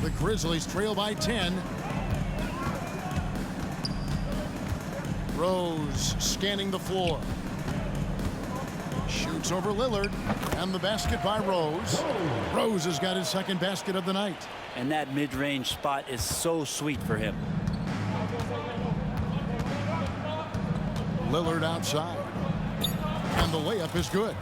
The Grizzlies trail by 10. Rose scanning the floor. Shoots over Lillard. And the basket by Rose. Rose has got his second basket of the night. And that mid-range spot is so sweet for him. Lillard outside. And the layup is good.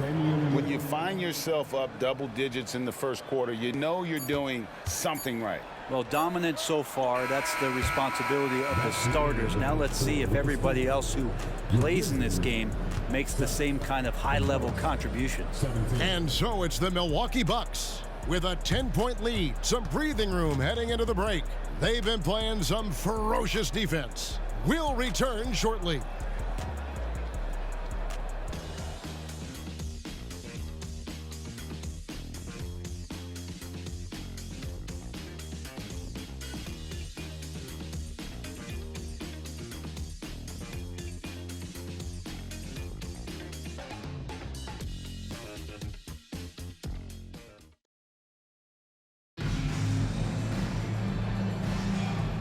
When you find yourself up double digits in the first quarter, you know you're doing something right. Well, dominant so far. That's the responsibility of the starters. Now let's see if everybody else who plays in this game makes the same kind of high-level contributions. And so it's the Milwaukee Bucks with a 10-point lead. Some breathing room heading into the break. They've been playing some ferocious defense. We'll return shortly.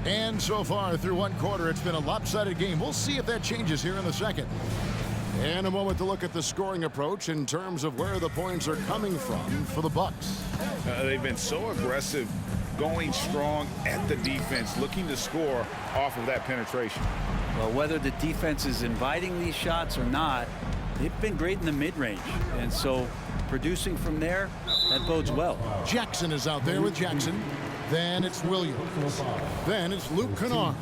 And so far through one quarter, it's been a lopsided game. We'll see if that changes here in the second. And a moment to look at the scoring approach in terms of where the points are coming from for the Bucks. They've been so aggressive, going strong at the defense, looking to score off of that penetration. Well, whether the defense is inviting these shots or not, they've been great in the mid-range. And so producing from there, that bodes well. Jackson is out there with Jackson. Then it's Williams. Then it's Luke Kennard.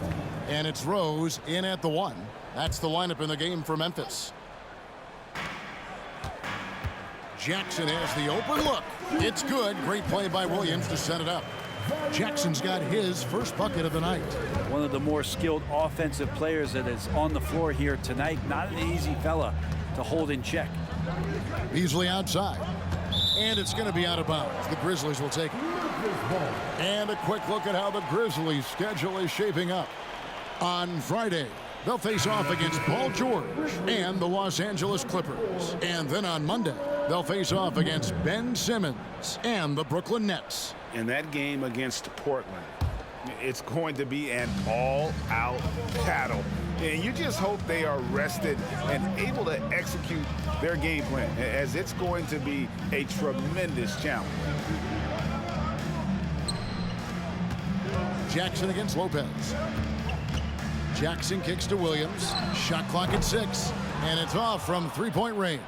And it's Rose in at the 1. That's the lineup in the game for Memphis. Jackson has the open look. It's good. Great play by Williams to set it up. Jackson's got his first bucket of the night. One of the more skilled offensive players that is on the floor here tonight. Not an easy fella to hold in check. Beasley outside. And it's going to be out of bounds. The Grizzlies will take it. And a quick look at how the Grizzlies' schedule is shaping up. On Friday, they'll face off against Paul George and the Los Angeles Clippers. And then on Monday, they'll face off against Ben Simmons and the Brooklyn Nets. In that game against Portland, it's going to be an all-out battle. And you just hope they are rested and able to execute their game plan, as it's going to be a tremendous challenge. Jackson against Lopez. Jackson kicks to Williams. Shot clock at 6. And it's off from three-point range.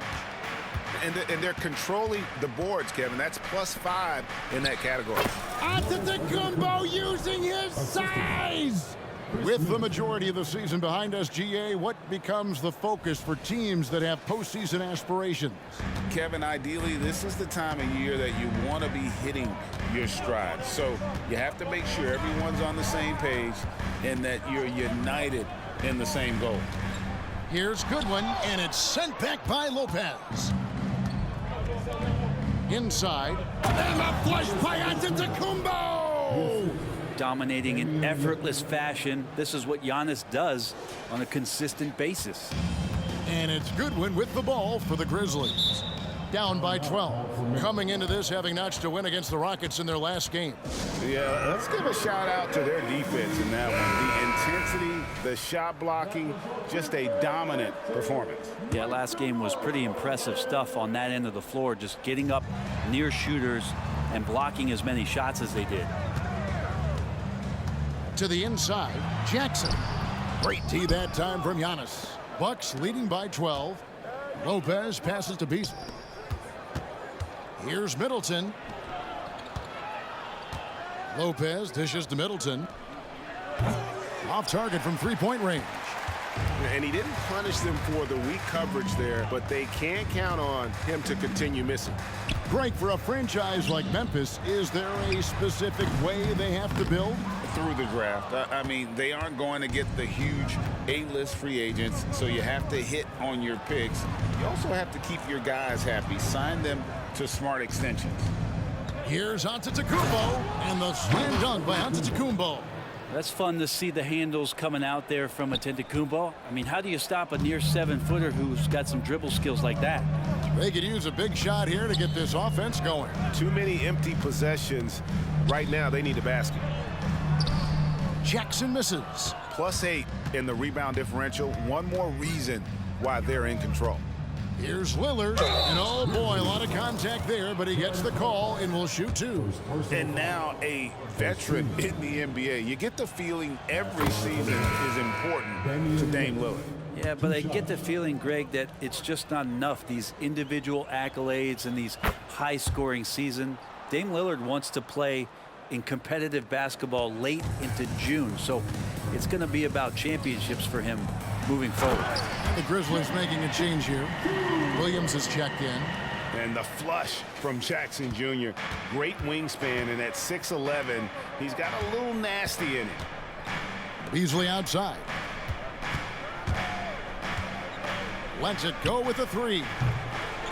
And they're controlling the boards, Kevin. That's +5 in that category. Antetokounmpo using his size! With the majority of the season behind us, GA, what becomes the focus for teams that have postseason aspirations? Kevin, ideally, this is the time of year that you want to be hitting your stride. So you have to make sure everyone's on the same page and that you're united in the same goal. Here's Goodwin, and it's sent back by Lopez. Inside, and a flush by Antetokounmpo! Dominating in effortless fashion. This is what Giannis does on a consistent basis. And it's Goodwin with the ball for the Grizzlies. Down by 12. Coming into this having notched a win against the Rockets in their last game. Yeah, let's give a shout out to their defense in that one. The intensity, the shot blocking, just a dominant performance. Yeah, last game was pretty impressive stuff on that end of the floor, just getting up near shooters and blocking as many shots as they did. To the inside, Jackson. Great tee that time from Giannis. Bucks leading by 12. Lopez passes to Beasley. Here's Middleton. Lopez dishes to Middleton. Off target from three-point range. And he didn't punish them for the weak coverage there, but they can't count on him to continue missing. Greg, for a franchise like Memphis, is there a specific way they have to build? Through the draft. I mean, they aren't going to get the huge A-list free agents, so you have to hit on your picks. You also have to keep your guys happy. Sign them to smart extensions. Here's Antetokounmpo, and the slam dunk by Antetokounmpo. That's fun to see the handles coming out there from Antetokounmpo. I mean, how do you stop a near 7-footer who's got some dribble skills like that? They could use a big shot here to get this offense going. Too many empty possessions. Right now, they need a basket. Jackson misses. +8 in the rebound differential. One more reason why they're in control. Here's Lillard. And oh boy, a lot of contact there, but he gets the call and will shoot 2. And now a veteran in the NBA. You get the feeling every season is important to Dame Lillard. Yeah, but I get the feeling, Greg, that it's just not enough. These individual accolades and these high-scoring season. Dame Lillard wants to play in competitive basketball late into June. So it's going to be about championships for him moving forward. The Grizzlies making a change here. Williams has checked in. And the flush from Jackson Jr. Great wingspan, and at 6'11", he's got a little nasty in it. Beasley outside. Lets it go with the 3.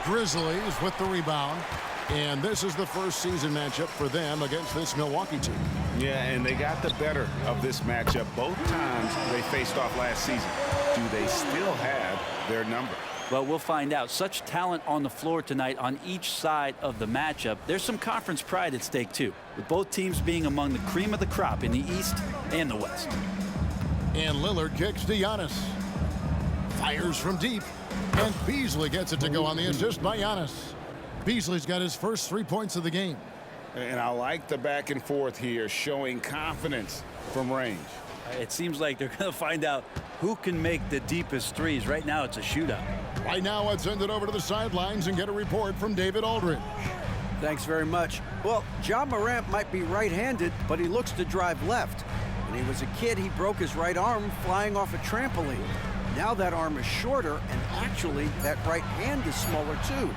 Grizzlies with the rebound. And this is the first season matchup for them against this Milwaukee team. Yeah, and they got the better of this matchup both times they faced off last season. Do they still have their number? Well, we'll find out. Such talent on the floor tonight on each side of the matchup. There's some conference pride at stake, too, with both teams being among the cream of the crop in the East and the West. And Lillard kicks to Giannis. Fires from deep. And Beasley gets it to go on the assist by Giannis. Beasley's got his first 3 points of the game. And I like the back and forth here, showing confidence from range. It seems like they're going to find out who can make the deepest threes. Right now, it's a shootout. Right now, let's send it over to the sidelines and get a report from David Aldridge. Thanks very much. Well, Ja Morant might be right-handed, but he looks to drive left. When he was a kid, he broke his right arm flying off a trampoline. Now that arm is shorter, and actually, that right hand is smaller, too.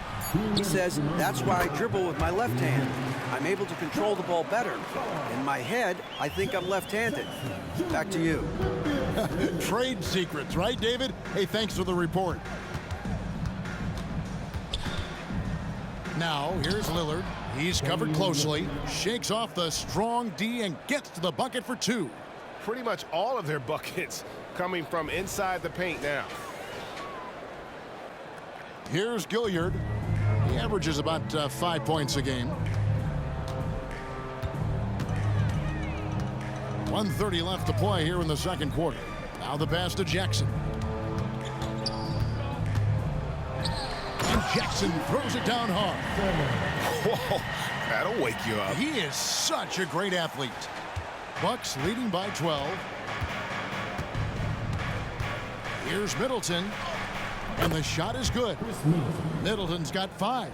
He says, that's why I dribble with my left hand. I'm able to control the ball better. In my head, I think I'm left-handed. Back to you. Trade secrets, right, David? Hey, thanks for the report. Now, here's Lillard. He's covered closely. Shakes off the strong D and gets to the bucket for 2. Pretty much all of their buckets coming from inside the paint now. Here's Gilliard. He averages about 5 points a game. 1:30 left to play here in the second quarter. Now the pass to Jackson. And Jackson throws it down hard. Whoa, that'll wake you up. He is such a great athlete. Bucks leading by 12. Here's Middleton. And the shot is good. Middleton's got 5.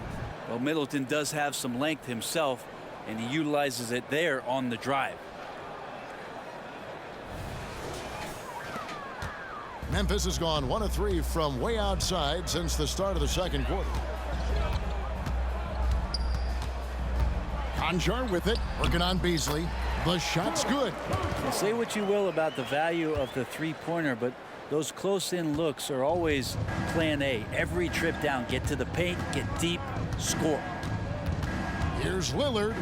Well, Middleton does have some length himself, and he utilizes it there on the drive. Memphis has gone 1 of 3 from way outside since the start of the second quarter. Conjar with it, working on Beasley. The shot's good. Say what you will about the value of the three-pointer, but those close-in looks are always plan A. Every trip down, get to the paint, get deep, score. Here's Lillard.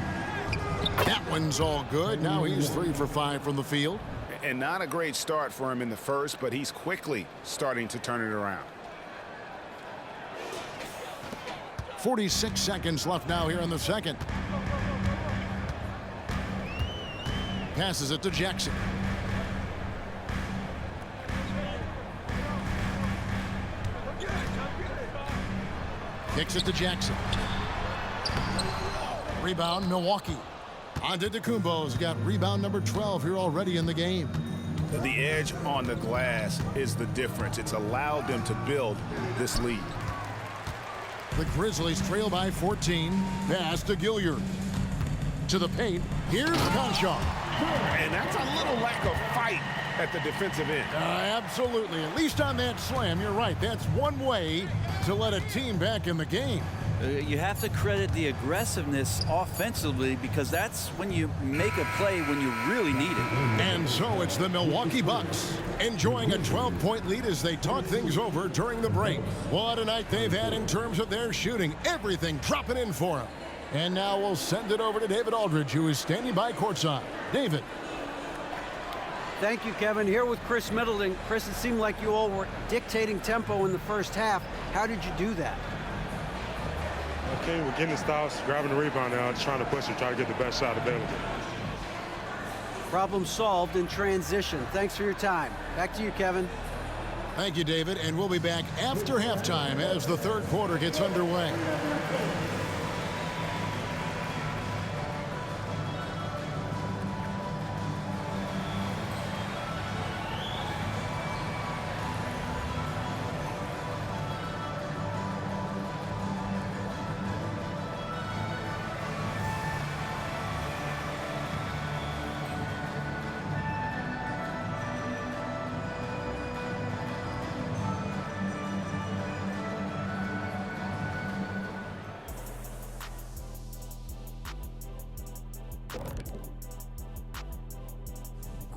That one's all good. Now he's 3 for 5 from the field. And not a great start for him in the first, but he's quickly starting to turn it around. 46 seconds left now here in the second. Passes it to Jackson. Kicks it to Jackson. Rebound, Milwaukee. Antetokounmpo's got rebound number 12 here already in the game. The edge on the glass is the difference. It's allowed them to build this lead. The Grizzlies trail by 14. Pass to Gilliard. To the paint. Here's Conchar. And that's a little lack of fight at the defensive end. Absolutely. At least on that slam, you're right. That's one way to let a team back in the game. You have to credit the aggressiveness offensively, because that's when you make a play when you really need it. And so it's the Milwaukee Bucks enjoying a 12-point lead as they talk things over during the break. What a night they've had in terms of their shooting. Everything dropping in for them. And now we'll send it over to David Aldridge, who is standing by courtside. David. Thank you, Kevin. Here with Chris Middleton. Chris, it seemed like you all were dictating tempo in the first half. How did you do that? Okay, we're getting the stops, grabbing the rebound now, just trying to push and try to get the best shot available. Problem solved in transition. Thanks for your time. Back to you, Kevin. Thank you, David. And we'll be back after halftime as the third quarter gets underway.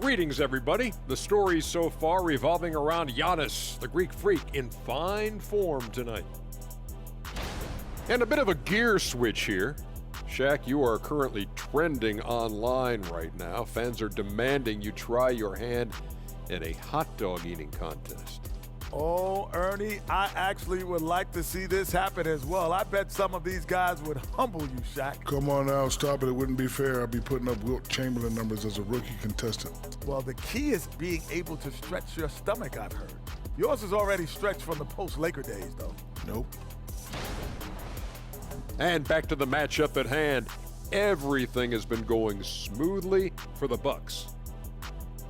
Greetings, everybody. The stories so far revolving around Giannis, the Greek freak, in fine form tonight. And a bit of a gear switch here. Shaq, you are currently trending online right now. Fans are demanding you try your hand in a hot dog eating contest. Oh, Ernie, I actually would like to see this happen as well. I bet some of these guys would humble you, Shaq. Come on now, stop it. It wouldn't be fair. I'd be putting up Wilt Chamberlain numbers as a rookie contestant. Well, the key is being able to stretch your stomach, I've heard. Yours is already stretched from the post-Laker days, though. Nope. And back to the matchup at hand. Everything has been going smoothly for the Bucks.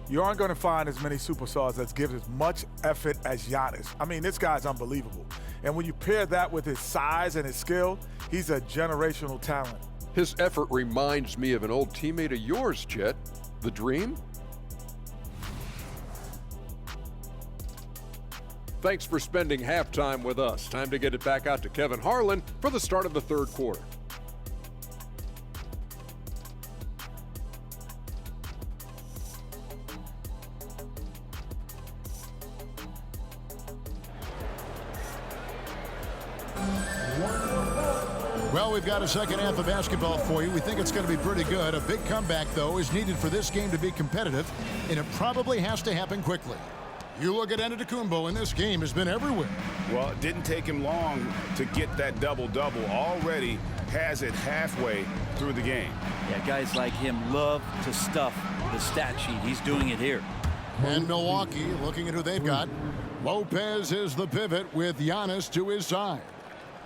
You aren't going to find as many superstars that give as much effort as Giannis. I mean, this guy's unbelievable. And when you pair that with his size and his skill, he's a generational talent. His effort reminds me of an old teammate of yours, Chet. The Dream? Thanks for spending halftime with us. Time to get it back out to Kevin Harlan for the start of the third quarter. Well, we've got a second half of basketball for you. We think it's going to be pretty good. A big comeback, though, is needed for this game to be competitive, and it probably has to happen quickly. You look at Antetokounmpo, and this game has been everywhere. Well, it didn't take him long to get that double-double. Already has it halfway through the game. Yeah, guys like him love to stuff the stat sheet. He's doing it here. And Milwaukee, looking at who they've got. Lopez is the pivot with Giannis to his side.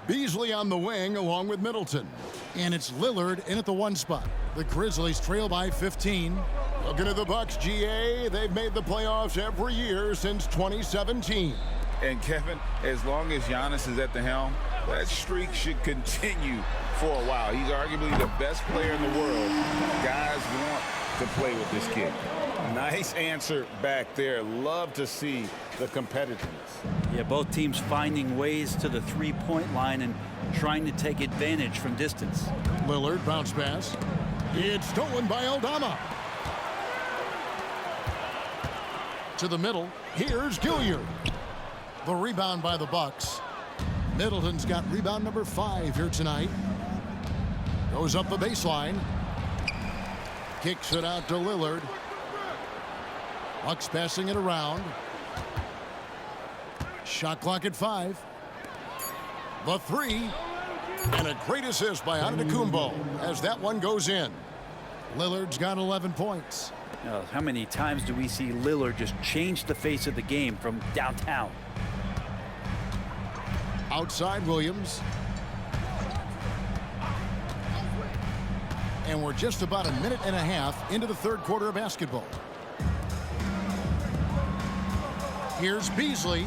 Beasley on the wing along with Middleton. And it's Lillard in at the one spot. The Grizzlies trail by 15. Looking at the Bucks, GA, they've made the playoffs every year since 2017. And Kevin, as long as Giannis is at the helm, that streak should continue for a while. He's arguably the best player in the world. Guys want to play with this kid. Nice answer back there. Love to see the competitiveness. Yeah, both teams finding ways to the three-point line and trying to take advantage from distance. Lillard, bounce pass. It's stolen by Aldama. To the middle. Here's Gilliard. The rebound by the Bucks. Middleton's got rebound number 5 here tonight. Goes up the baseline. Kicks it out to Lillard. Bucks passing it around. Shot clock at 5. The 3. And a great assist by Antetokounmpo as that one goes in. Lillard's got 11 points. How many times do we see Lillard just change the face of the game from downtown? Outside Williams. And we're just about a minute and a half into the third quarter of basketball. Here's Beasley.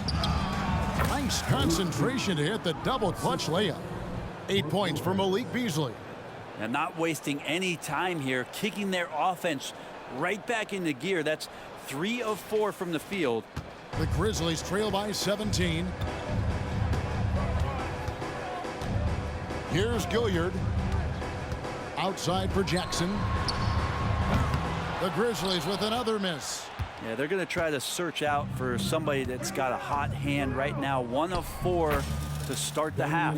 Nice concentration to hit the double clutch layup. 8 points for Malik Beasley. And not wasting any time here, kicking their offense right back into gear. That's 3 of 4 from the field. The Grizzlies trail by 17. Here's Gilliard. Outside for Jackson. The Grizzlies with another miss. Yeah, they're going to try to search out for somebody that's got a hot hand right now. 1 of 4 to start the half.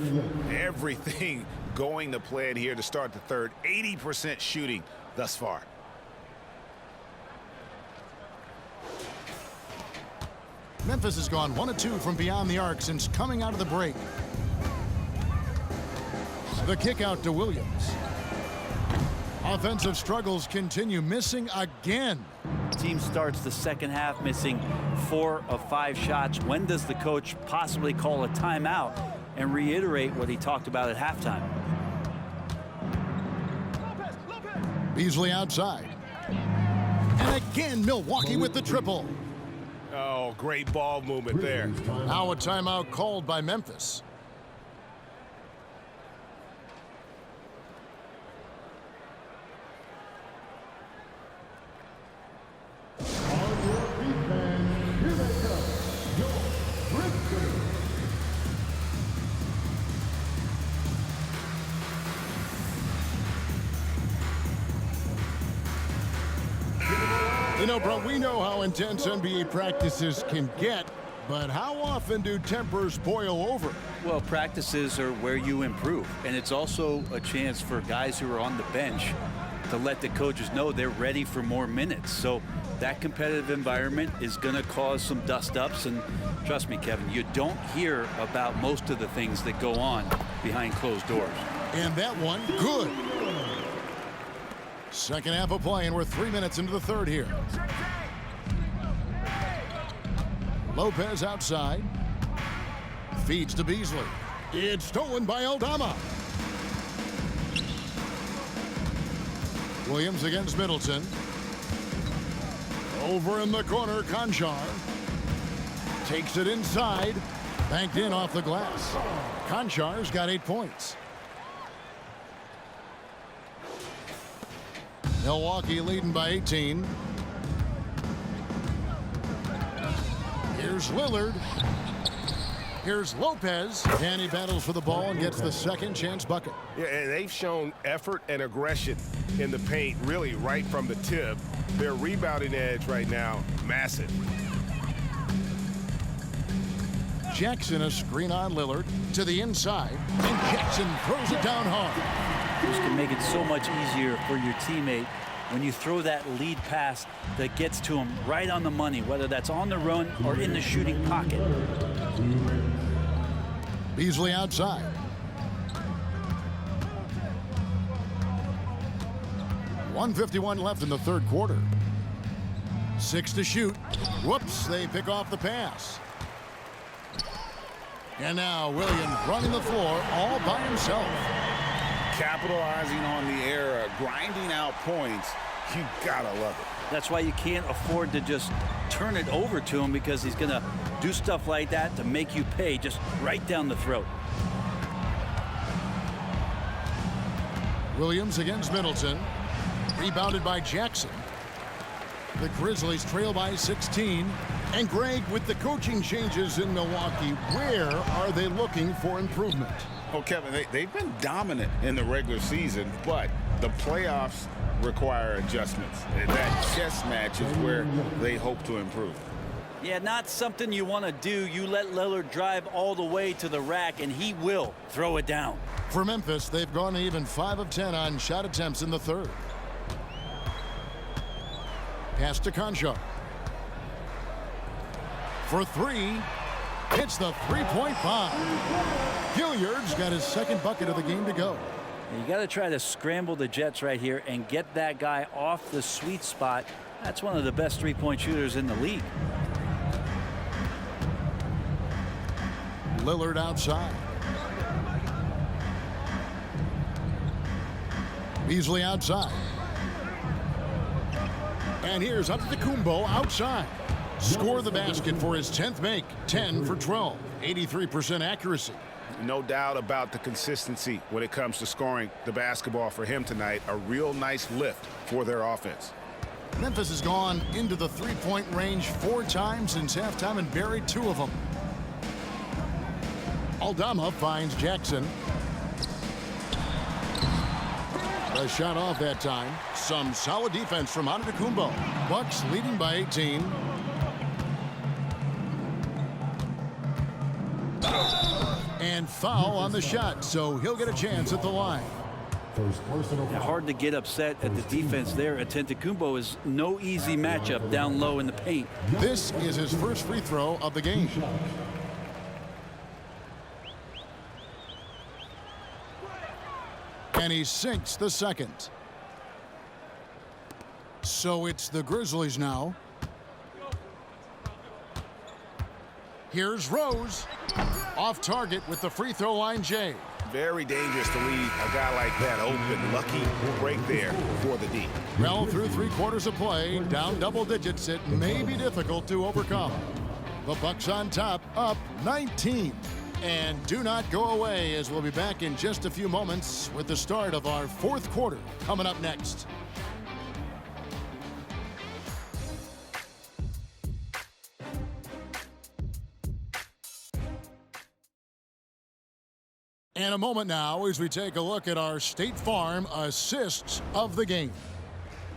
Everything going to plan here to start the third. 80% shooting thus far. Memphis has gone 1 of 2 from beyond the arc since coming out of the break. The kick out to Williams. Offensive struggles continue, missing again. Team starts the second half missing 4 of 5 shots. When does the coach possibly call a timeout and reiterate what he talked about at halftime? Beasley outside. And again, Milwaukee with the triple. Oh, great ball movement there. Now a timeout called by Memphis. You know, bro, we know how intense NBA practices can get, but how often do tempers boil over? Well, practices are where you improve, and it's also a chance for guys who are on the bench to let the coaches know they're ready for more minutes. So that competitive environment is going to cause some dust-ups, and trust me, Kevin, you don't hear about most of the things that go on behind closed doors. And that one, good. Second half of play, and we're 3 minutes into the third here. Lopez outside. Feeds to Beasley. It's stolen by Aldama. Williams against Middleton. Over in the corner, Conchar. Takes it inside. Banked in off the glass. Conchar's got 8 points. Milwaukee leading by 18. Here's Lillard. Here's Lopez. And he battles for the ball and gets the second chance bucket. Yeah, and they've shown effort and aggression in the paint, really right from the tip. Their rebounding edge right now, massive. Jackson, a screen on Lillard to the inside. And Jackson throws it down hard. This can make it so much easier for your teammate when you throw that lead pass that gets to him right on the money, whether that's on the run or in the shooting pocket. Beasley outside. .151 left in the third quarter. 6 to shoot. Whoops, they pick off the pass. And now Williams running the floor all by himself. Capitalizing on the era, grinding out points. You gotta love it. That's why you can't afford to just turn it over to him, because he's going to do stuff like that to make you pay just right down the throat. Williams against Middleton. Rebounded by Jackson. The Grizzlies trail by 16. And Greg, with the coaching changes in Milwaukee, where are they looking for improvement? Well, Kevin, they've been dominant in the regular season, but the playoffs require adjustments. And that chess match is where they hope to improve. Yeah, not something you want to do. You let Lillard drive all the way to the rack, and he will throw it down. For Memphis, they've gone even 5 of 10 on shot attempts in the third. Pass to Conchar. For 3. It's the three-point bomb. Gilliard's got his second bucket of the game to go. You got to try to scramble the Jets right here and get that guy off the sweet spot. That's one of the best three-point shooters in the league. Lillard outside. Beasley outside. And here's Antetokounmpo outside. Score the basket for his 10th make. 10 for 12. 83% accuracy. No doubt about the consistency when it comes to scoring the basketball for him tonight. A real nice lift for their offense. Memphis has gone into the three-point range 4 times since halftime and buried 2 of them. Aldama finds Jackson. The shot off that time. Some solid defense from Antetokounmpo. Bucks leading by 18. And foul on the shot, so he'll get a chance at the line. Hard to get upset at the defense there. Antetokounmpo is no easy matchup down low in the paint. This is his first free throw of the game. And he sinks the second. So it's the Grizzlies now. Here's Rose. Off target with the free throw line, Jay. Very dangerous to leave a guy like that open. Lucky break there for the D. Well, through 3/4 of play, down double digits, it may be difficult to overcome. The Bucks on top, up 19. And do not go away, as we'll be back in just a few moments with the start of our 4th quarter coming up next. And a moment now as we take a look at our State Farm assists of the game.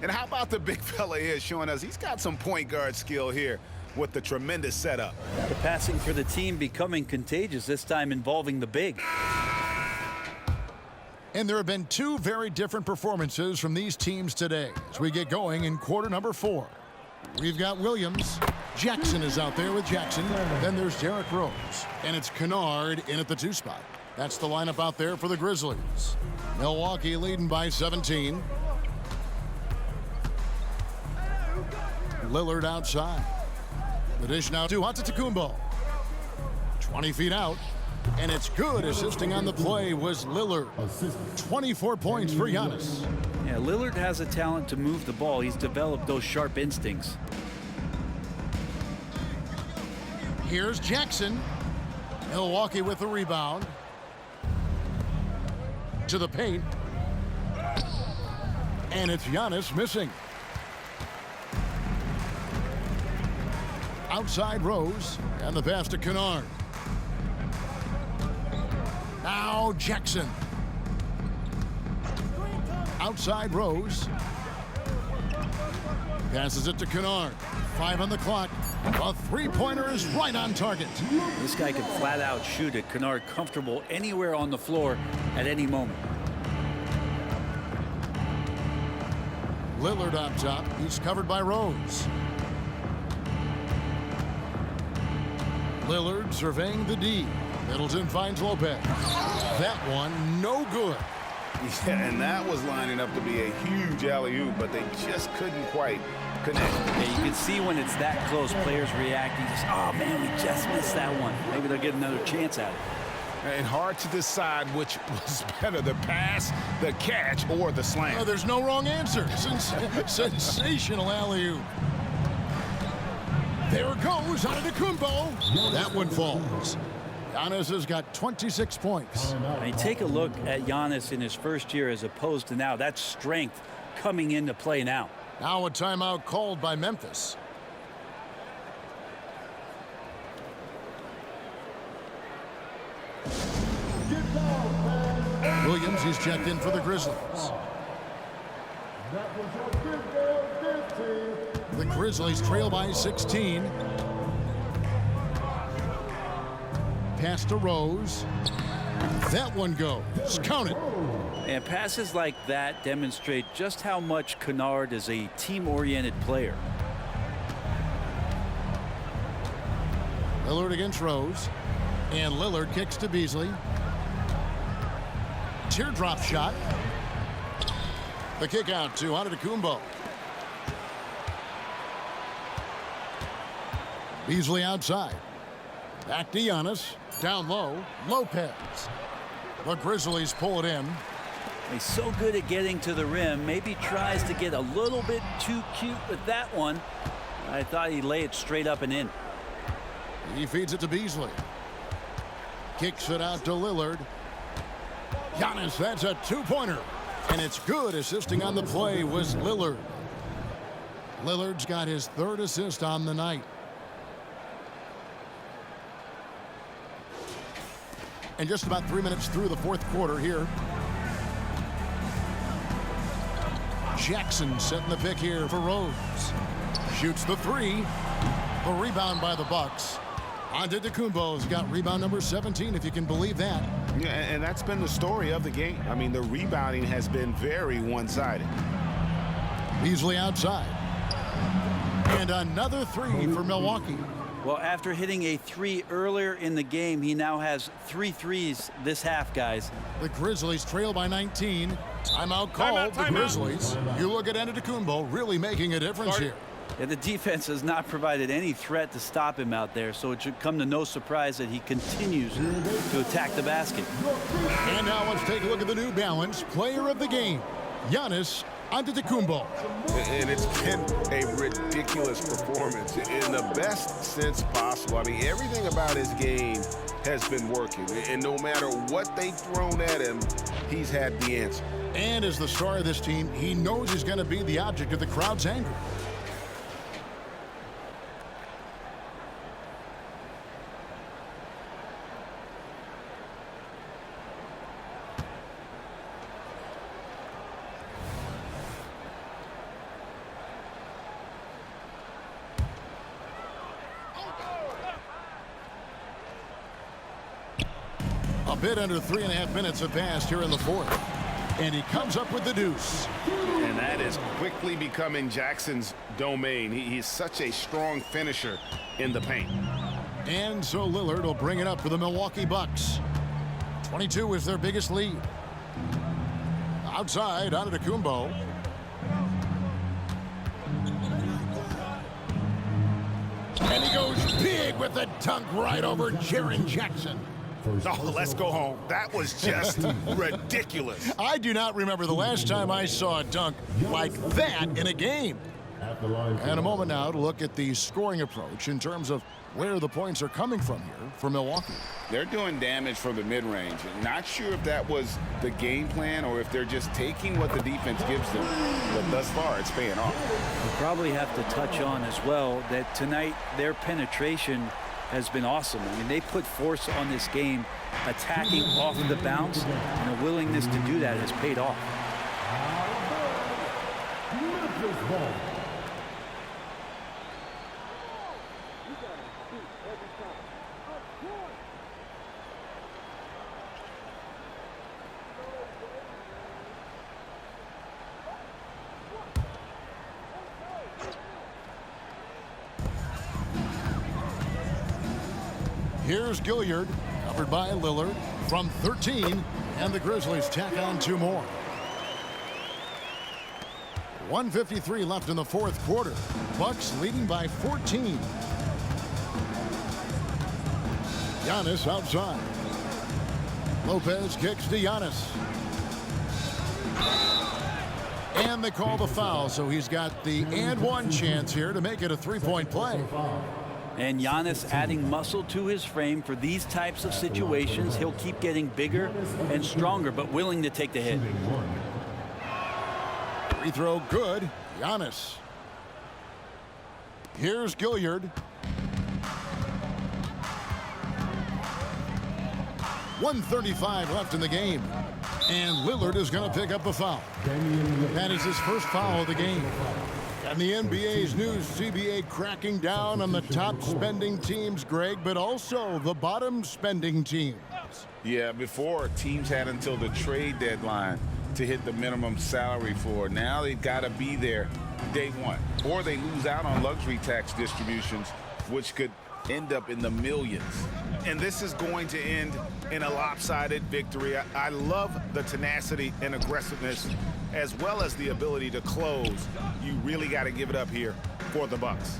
And how about the big fella here showing us he's got some point guard skill here with the tremendous setup. The passing for the team becoming contagious, this time involving the big. And there have been 2 very different performances from these teams today as we get going in quarter number 4. We've got Williams. Jackson is out there with Jackson. Then there's Derrick Rose. And it's Kennard in at the 2 spot. That's the lineup out there for the Grizzlies. Milwaukee leading by 17. Lillard outside. The dish now to Antetokounmpo. 20 feet out. And it's good. Assisting on the play was Lillard. 24 points for Giannis. Yeah, Lillard has a talent to move the ball. He's developed those sharp instincts. Here's Jackson. Milwaukee with the rebound. To the paint. And it's Giannis missing. Outside Rose. And the pass to Kennard. Now Jackson. Outside Rose. Passes it to Kennard. 5 on the clock. A 3-pointer is right on target. This guy can flat out shoot it. Kennard comfortable anywhere on the floor at any moment. Lillard on top. He's covered by Rose. Lillard surveying the D. Middleton finds Lopez. That one no good. Yeah, and that was lining up to be a huge alley-oop, but they just couldn't quite connect. Yeah, you can see when it's that close, players reacting. Just, oh man, we just missed that one. Maybe they'll get another chance at it. And hard to decide which was better, the pass, the catch, or the slam. Oh, there's no wrong answer. Sensational alley-oop. There goes Antetokounmpo. That one falls. Giannis has got 26 points. I mean, take a look at Giannis in his first year as opposed to now. That's strength coming into play now. Now a timeout called by Memphis. Williams, he's checked in for the Grizzlies. The Grizzlies trail by 16. Pass to Rose. That one goes. Count it. And passes like that demonstrate just how much Kennard is a team-oriented player. Lillard against Rose. And Lillard kicks to Beasley. Teardrop shot. The kick out to Antetokounmpo. Beasley outside. Back to Giannis. Down low. Lopez. The Grizzlies pull it in. He's so good at getting to the rim. Maybe tries to get a little bit too cute with that one. I thought he'd lay it straight up and in. He feeds it to Beasley. Kicks it out to Lillard. Giannis, that's a 2-pointer. And it's good. Assisting on the play was Lillard. Lillard's got his 3rd assist on the night. And just about 3 minutes through the 4th quarter here. Jackson setting the pick here for Rose. Shoots the 3. The rebound by the Bucks. Antetokounmpo's got rebound number 17, if you can believe that. Yeah, and that's been the story of the game. I mean, the rebounding has been very one-sided. Beasley outside. And another 3 for Milwaukee. Well, after hitting a 3 earlier in the game, he now has 3 threes this half, guys. The Grizzlies trail by 19. Timeout called. The Grizzlies. You look at Antetokounmpo really making a difference here. Yeah, the defense has not provided any threat to stop him out there, so it should come to no surprise that he continues to attack the basket. And now let's take a look at the New Balance player of the game, Giannis Antetokounmpo. And it's been a ridiculous performance in the best sense possible. I mean, everything about his game has been working. And no matter what they've thrown at him, he's had the answer. And as the star of this team, he knows he's going to be the object of the crowd's anger. A bit under 3.5 minutes have passed here in the fourth. And he comes up with the deuce. And that is quickly becoming Jackson's domain. He's such a strong finisher in the paint. And so Lillard will bring it up for the Milwaukee Bucks. 22 is their biggest lead. Outside, Antetokounmpo. And he goes big with the dunk right over Jaren Jackson. Oh, let's go home. That was just ridiculous. I do not remember the last time I saw a dunk like that in a game. And a moment now to look at the scoring approach in terms of where the points are coming from here for Milwaukee. They're doing damage from the mid-range. Not sure if that was the game plan or if they're just taking what the defense gives them. But thus far, it's paying off. We probably have to touch on as well that tonight their penetration has been awesome. I mean, they put force on this game, attacking off of the bounce, and a willingness to do that has paid off. Here's Gilliard, covered by Lillard from 13, and the Grizzlies tack on 2 more. 1:53 left in the fourth quarter. Bucks leading by 14. Giannis outside. Lopez kicks to Giannis. And they call the foul, so he's got the and one chance here to make it a 3-point play. And Giannis adding muscle to his frame for these types of situations. He'll keep getting bigger and stronger, but willing to take the hit. Free throw good. Giannis. Here's Gilliard. 1:35 left in the game. And Lillard is going to pick up the foul. That is his first foul of the game. And the NBA's new CBA cracking down on the top spending teams, Greg, but also the bottom spending teams. Yeah, before teams had until the trade deadline to hit the minimum salary floor. Now they've got to be there day one, or they lose out on luxury tax distributions, which could end up in the millions. And this is going to end in a lopsided victory. I love the tenacity and aggressiveness, as well as the ability to close. You really got to give it up here for the Bucks.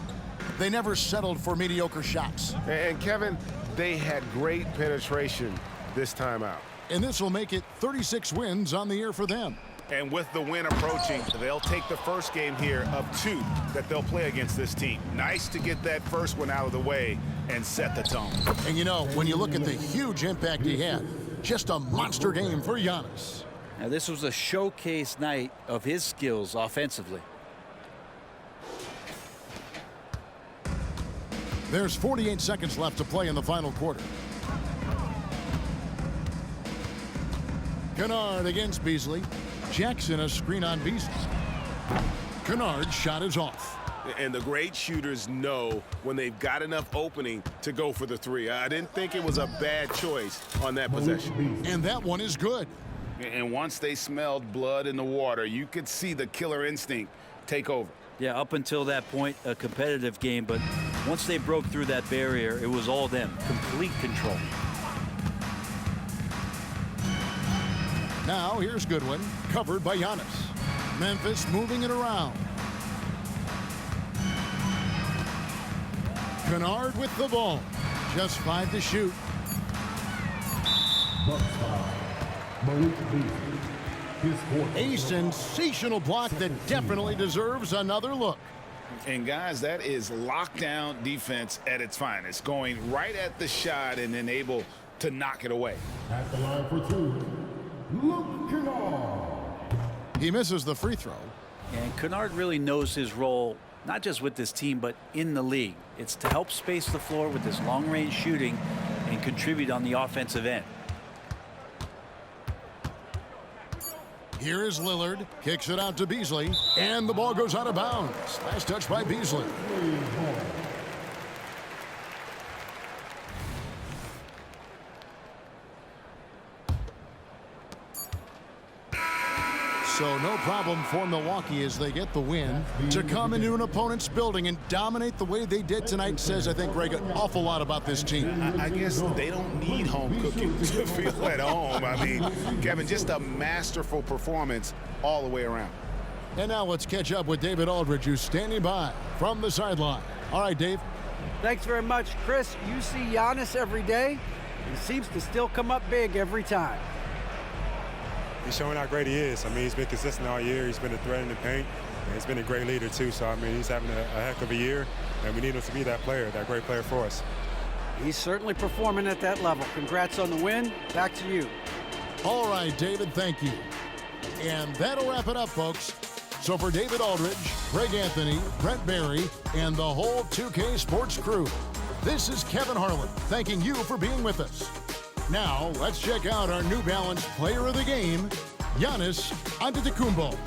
They never settled for mediocre shots. And Kevin, they had great penetration this time out. And this will make it 36 wins on the year for them. And with the win approaching, they'll take the first game here of 2 that they'll play against this team. Nice to get that first one out of the way and set the tone. And you know, when you look at the huge impact he had, just a monster game for Giannis. Now, this was a showcase night of his skills offensively. There's 48 seconds left to play in the final quarter. Kennard against Beasley. Jackson a screen on Beasley. Kennard's shot is off. And the great shooters know when they've got enough opening to go for the 3. I didn't think it was a bad choice on that possession. And that one is good. And once they smelled blood in the water, you could see the killer instinct take over. Yeah, up until that point, a competitive game, but Once they broke through that barrier, it was all them. Complete control. Now here's Goodwin, covered by Giannis. Memphis moving it around. Kennard with the ball. Just 5 to shoot. A sensational block that definitely deserves another look. And guys, that is lockdown defense at its finest, going right at the shot and then able to knock it away. At the line for 2, Luke Kennard. He misses the free throw. And Kennard really knows his role, not just with this team, but in the league. It's to help space the floor with his long-range shooting and contribute on the offensive end. Here is Lillard, kicks it out to Beasley, and the ball goes out of bounds. Last touch by Beasley. So no problem for Milwaukee as they get the win. To come into an opponent's building and dominate the way they did tonight says, I think, Greg, an awful lot about this team. I guess they don't need home cooking to feel at home. I mean, Kevin, just a masterful performance all the way around. And now let's catch up with David Aldridge, who's standing by from the sideline. All right, Dave. Thanks very much, Chris. You see Giannis every day. He seems to still come up big every time. He's showing how great he is. I mean, he's been consistent all year. He's been a threat in the paint. And he's been a great leader, too. So, I mean, he's having a heck of a year. And we need him to be that player, that great player for us. He's certainly performing at that level. Congrats on the win. Back to you. All right, David, thank you. And that'll wrap it up, folks. So for David Aldridge, Greg Anthony, Brent Barry, and the whole 2K Sports crew, this is Kevin Harlan thanking you for being with us. Now, let's check out our New Balance player of the game, Giannis Antetokounmpo.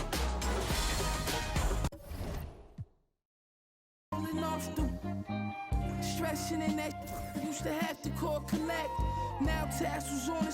Stressing in that used to have to call collect. Now tassels on